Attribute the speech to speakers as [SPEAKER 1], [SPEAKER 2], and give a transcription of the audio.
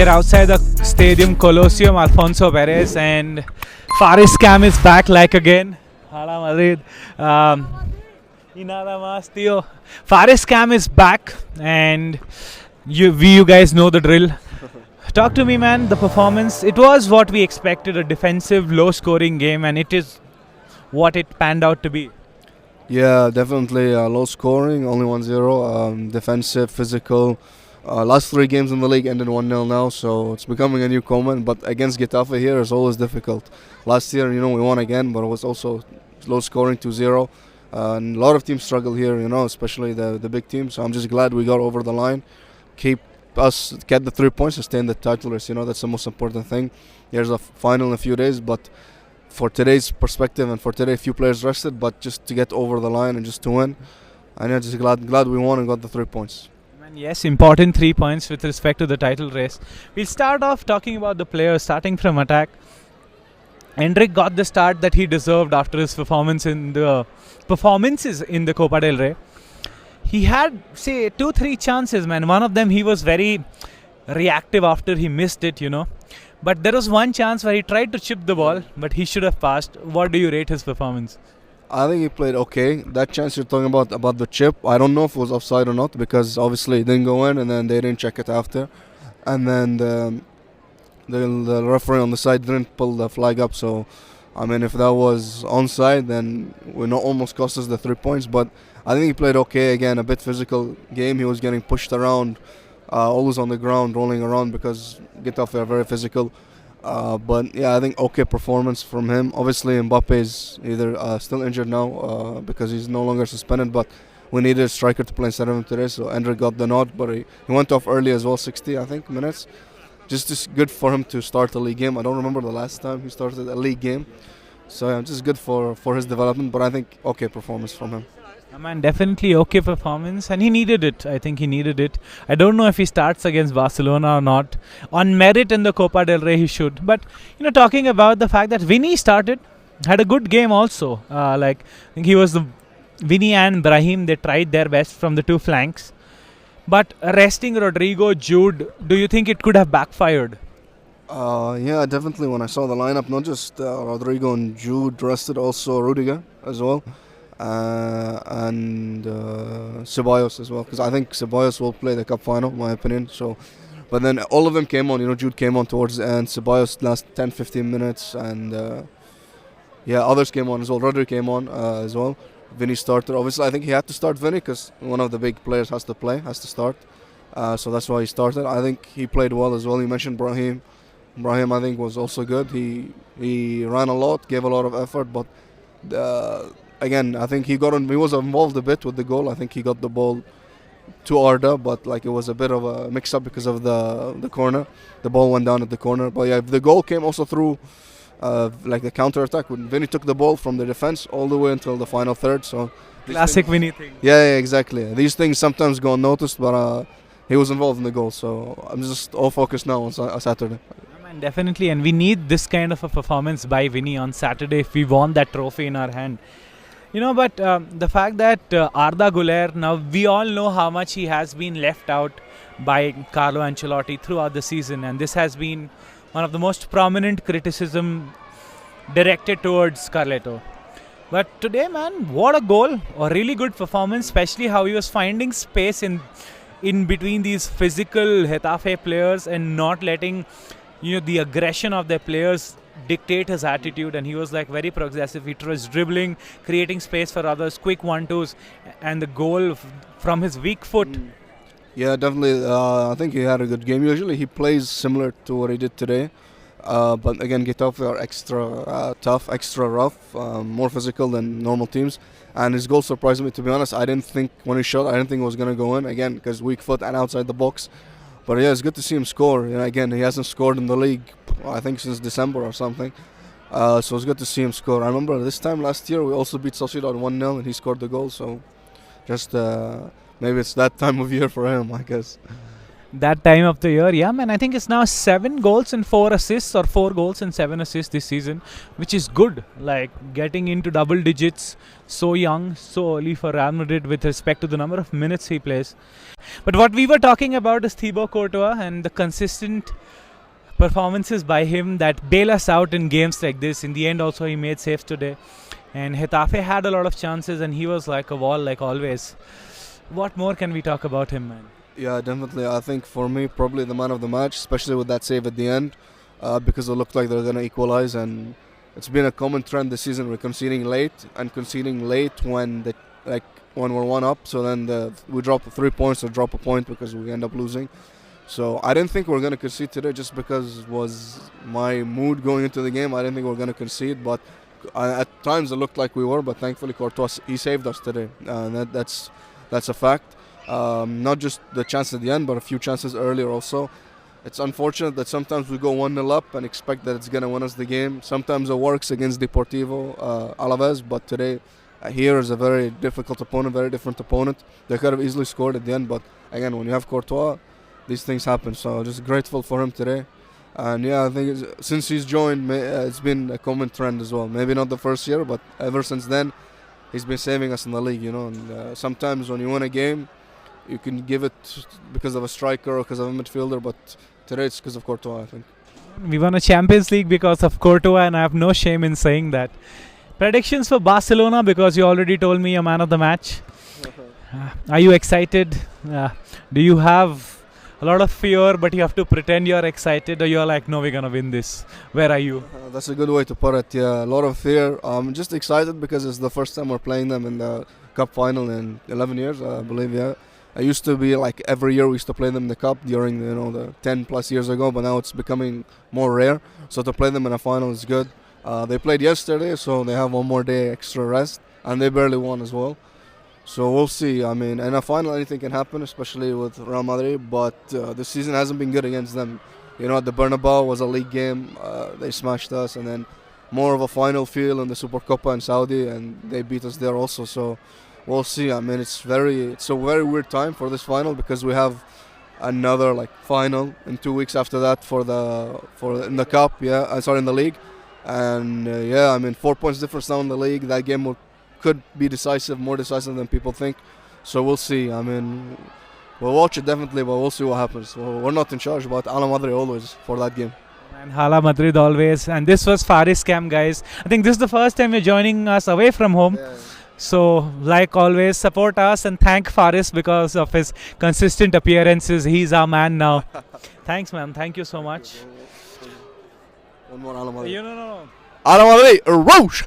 [SPEAKER 1] We are outside the stadium Colosseum, Alfonso Perez, and Faris cam is back like again. Hala Madrid. Y nada más, tío. Faris cam is back, and you guys know the drill. Talk to me, man. The performance, it was what we expected, a defensive, low-scoring game, and it is what it panned out to be.
[SPEAKER 2] Yeah, definitely low scoring, only 1-0. Defensive, physical. Last 3 games in the league ended 1-0 now, so it's becoming a new common. But against Getafe here is always difficult. Last year, we won again, but it was also low scoring 2-0. And a lot of teams struggle here, especially the big teams. So I'm just glad we got over the line. Get the 3 points and stay in the title race. That's the most important thing. There's a final in a few days, but for today's perspective and for today, few players rested, but just to get over the line and just to win. And I'm just glad we won and got the 3 points.
[SPEAKER 1] Yes, important 3 points with respect to the title race. We'll start off talking about the players, starting from attack. Endrick got the start that he deserved after his performances in the Copa del Rey. He had, say, 2-3 chances, man. One of them he was very reactive after he missed it, But there was one chance where he tried to chip the ball, but he should have passed. What do you rate his performance?
[SPEAKER 2] I think he played okay. That chance you're talking about the chip, I don't know if it was offside or not, because obviously it didn't go in and then they didn't check it after. And then the referee on the side didn't pull the flag up. So, if that was onside, then we almost cost us the 3 points. But I think he played okay. Again, a bit physical game. He was getting pushed around, always on the ground, rolling around because Getafe are very physical. But yeah, I think okay performance from him. Obviously, Mbappe is either still injured now because he's no longer suspended. But we needed a striker to play instead of him today, so Endrick got the nod. But he went off early as well, 60 I think minutes. Just good for him to start a league game. I don't remember the last time he started a league game. So yeah, just good for his development. But I think okay performance from him.
[SPEAKER 1] Man, definitely okay performance, and he needed it. I think he needed it. I don't know if he starts against Barcelona or not. On merit in the Copa del Rey, he should. But, talking about the fact that Vinny had a good game also. I think he was Vinny and Brahim, they tried their best from the 2 flanks. But resting Rodrigo, Jude, do you think it could have backfired?
[SPEAKER 2] Yeah, definitely. When I saw the lineup, not just Rodrigo and Jude, rested also Rudiger as well. And Ceballos as well, because I think Ceballos will play the cup final, in my opinion. So, but then all of them came on. Jude came on towards the end. Ceballos last 10-15 minutes, and others came on as well. Rodri came on as well. Vinny started. Obviously, I think he had to start Vinny because one of the big players has to start. So that's why he started. I think he played well as well. You mentioned Brahim. Brahim, I think, was also good. He ran a lot, gave a lot of effort, but. Again, I think he was involved a bit with the goal. I think he got the ball to Arda, but it was a bit of a mix-up because of the corner. The ball went down at the corner. But yeah, the goal came also through the counter-attack. When Vinny took the ball from the defense all the way until the final third. So
[SPEAKER 1] classic Vinny thing.
[SPEAKER 2] Yeah, exactly. These things sometimes go unnoticed, but he was involved in the goal. So I'm just all focused now on Saturday.
[SPEAKER 1] Definitely, and we need this kind of a performance by Vinny on Saturday if we want that trophy in our hand. But the fact that Arda Güler, now we all know how much he has been left out by Carlo Ancelotti throughout the season, and this has been one of the most prominent criticism directed towards Carleto. But today, man, what a goal, a really good performance, especially how he was finding space in between these physical Getafe players and not letting the aggression of their players dictate his attitude, and he was very progressive. He was dribbling, creating space for others, quick 1-2s, and the goal from his weak foot.
[SPEAKER 2] Yeah, definitely. I think he had a good game. Usually he plays similar to what he did today, but again, Getafe are extra tough, extra rough, more physical than normal teams. And his goal surprised me, to be honest. I didn't think when he shot, I didn't think it was going to go in again because weak foot and outside the box. But yeah, it's good to see him score. Again, he hasn't scored in the league, I think, since December or something. So it's good to see him score. I remember this time last year, we also beat Sociedad 1-0 and he scored the goal. So just maybe it's that time of year for him, I guess.
[SPEAKER 1] that time of the year. Yeah, man, I think it's now 7 goals and 4 assists, or 4 goals and 7 assists this season, which is good. Like getting into double digits so young, so early for Real Madrid with respect to the number of minutes he plays. But what we were talking about is Thibaut Courtois and the consistent performances by him that bail us out in games like this. In the end, also, he made saves today. And Getafe had a lot of chances, and he was like a wall, like always. What more can we talk about him, man?
[SPEAKER 2] Yeah, definitely. I think for me, probably the man of the match, especially with that save at the end, because it looked like they're going to equalize. And it's been a common trend this season. We're conceding late when when we're one up. So then we drop 3 points or drop a point because we end up losing. So I didn't think we were going to concede today, just because it was my mood going into the game. I didn't think we were going to concede, but at times it looked like we were. But thankfully, Courtois, he saved us today. That's a fact. Not just the chance at the end, but a few chances earlier also. It's unfortunate that sometimes we go 1-0 up and expect that it's going to win us the game. Sometimes it works against Deportivo Alaves, but today here is a very difficult opponent, very different opponent. They could have easily scored at the end, but again, when you have Courtois, these things happen. So just grateful for him today. And yeah, I think since he's joined, it's been a common trend as well. Maybe not the first year, but ever since then, he's been saving us in the league, And sometimes when you win a game, you can give it because of a striker or because of a midfielder, but today it's because of Courtois, I think.
[SPEAKER 1] We won a Champions League because of Courtois, and I have no shame in saying that. Predictions for Barcelona, because you already told me you're man of the match. Are you excited? Do you have a lot of fear, but you have to pretend you're excited, or you're like, no, we're going to win this? Where are you?
[SPEAKER 2] That's a good way to put it, yeah. A lot of fear. I'm just excited because it's the first time we're playing them in the Cup final in 11 years, I believe, yeah. I used to be like every year we used to play them in the Cup during the 10 plus years ago, but now it's becoming more rare. So to play them in a final is good. They played yesterday, so they have one more day extra rest, and they barely won as well. So we'll see. I mean, in a final, anything can happen, especially with Real Madrid. But this season hasn't been good against them. At the Bernabeu was a league game. They smashed us, and then more of a final feel in the Supercopa in Saudi, and they beat us there also. So we'll see. I mean, it's a very weird time for this final because we have another final in 2 weeks after that in the cup. Yeah, in the league, and I mean 4 points difference now in the league. That game could be more decisive than people think. So we'll see. I mean, we'll watch it definitely, but we'll see what happens. We're not in charge, but Hala Madrid always for that game.
[SPEAKER 1] And Hala Madrid always. And this was Faris Cam, guys. I think this is the first time you're joining us away from home.
[SPEAKER 2] Yeah.
[SPEAKER 1] So, like always, support us and thank Faris because of his consistent appearances. He's our man now. Thanks, man. Thank you so much.
[SPEAKER 2] One more Hala Madrid.
[SPEAKER 1] No.
[SPEAKER 2] Hala Madrid, Rouge!